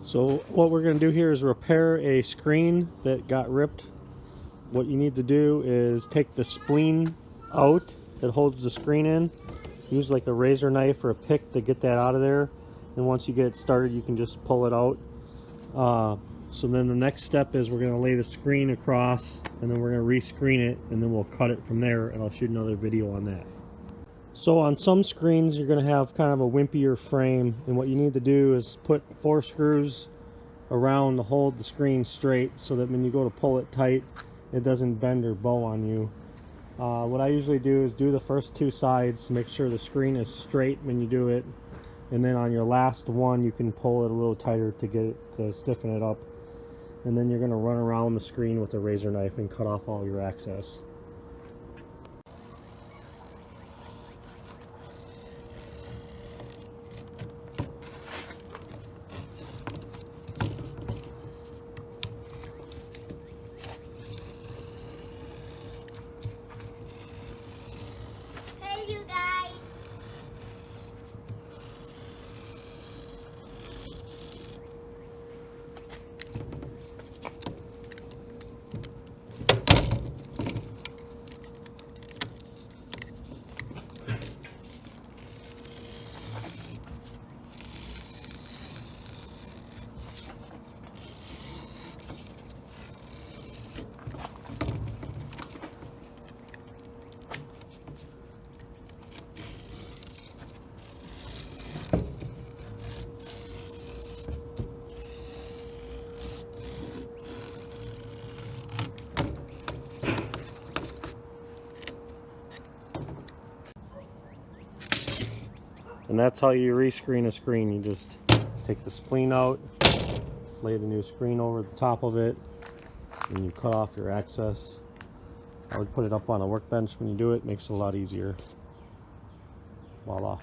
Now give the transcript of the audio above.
So what we're going to do here is repair a screen that got ripped. What you need to do is take the spleen out that holds the screen in. Use like a razor knife or a pick to get that out of there. And once you get it started, you can just pull it out. So then the next step is we're going to lay the screen across, and then we're going to re-screen it, and then we'll cut it from there, and I'll shoot another video on that. So on some screens you're going to have kind of a wimpier frame, and what you need to do is put 4 screws around to hold the screen straight so that when you go to pull it tight, it doesn't bend or bow on you. What I usually do is do the first 2 sides to make sure the screen is straight when you do it, and then on your last one you can pull it a little tighter to get it to stiffen it up, and then you're going to run around the screen with a razor knife and cut off all your excess. Hey, you guys. And that's how you rescreen a screen. You just take the spleen out, lay the new screen over the top of it, and you cut off your excess. I would put it up on a workbench when you do it. Makes it a lot easier. Voila.